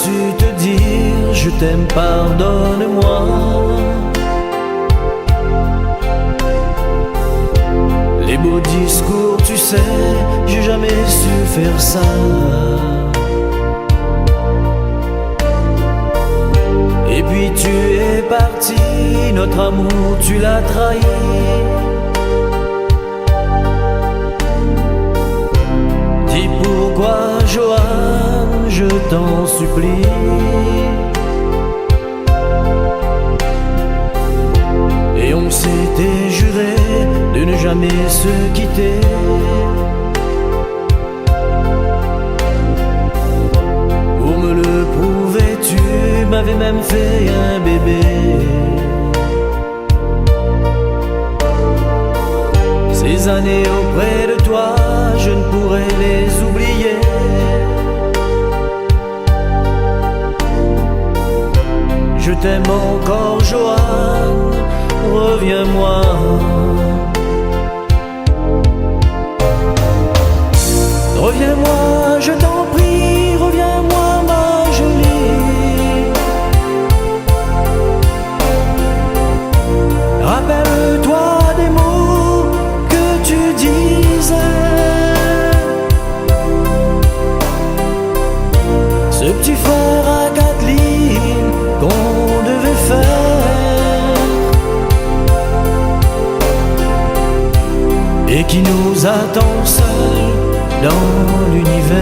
su te dire je t'aime, pardonne-moi. Les beaux discours, tu sais, j'ai jamais su faire ça. Et puis tu es parti, notre amour tu l'as trahi. Dis pourquoi, Johan, je t'en supplie. Et on s'était juré de ne jamais se quitter. Pour me le prouver, tu m'avais même fait un bébé. Ces années auprès de toi, je ne pourrai les oublier. Je t'aime encore, Johan, reviens-moi. Reviens-moi, je t'en prie, reviens-moi, ma jolie. Rappelle-toi des mots que tu disais, ce petit frère à Kathleen qu'on devait faire et qui nous attend seuls dans l'univers.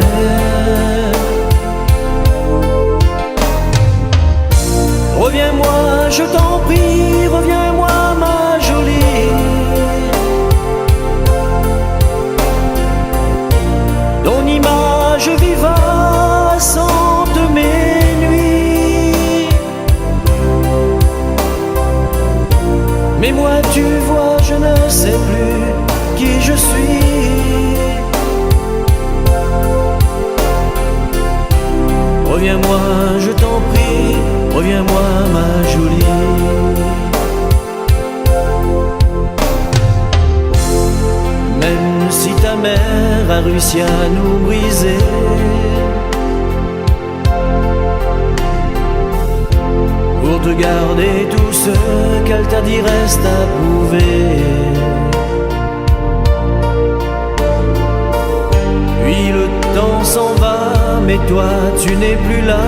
Reviens-moi, je t'en prie, reviens-moi, ma jolie. Ton image vivace hante mes nuits. Mais moi, tu vois, je ne sais plus qui je suis. Reviens-moi, je t'en prie, reviens-moi, ma jolie. Même si ta mère a réussi à nous briser, pour te garder tout ce qu'elle t'a dit reste à prouver. Puis le temps s'en va, mais toi tu n'es plus là.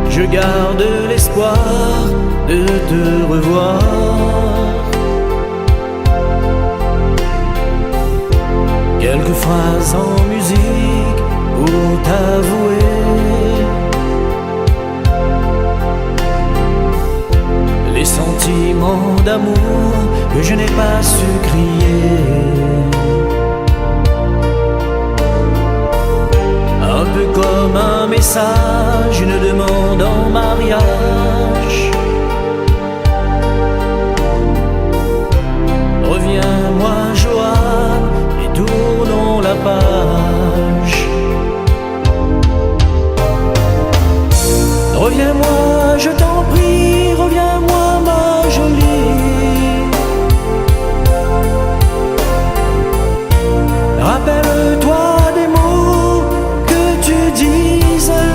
Je garde l'espoir de te revoir. Quelques phrases en musique pour t'avouer les sentiments d'amour que je n'ai pas su crier. Un peu comme un message, une demande en mariage. Reviens-moi, Johan, et tournons la page. Reviens-moi, je t'en prie, reviens-moi, ma jolie. Rappelle-toi des mots que tu disais,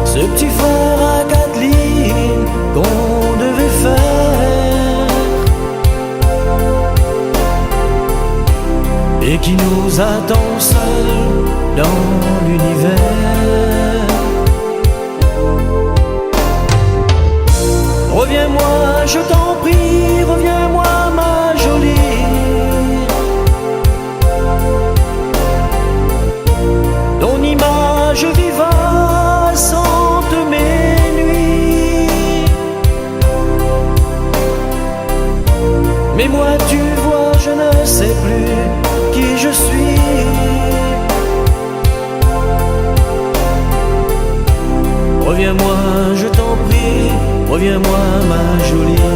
ce petit frère à Kathleen qu'on devait faire et qui nous attend seuls dans l'univers. Reviens-moi, je t'en prie, reviens-moi, ma jolie. Ton image vivace hante mes nuits. Mais moi, tu vois, je ne sais plus qui je suis. Reviens-moi, je t'en prie, reviens-moi, ma jolie.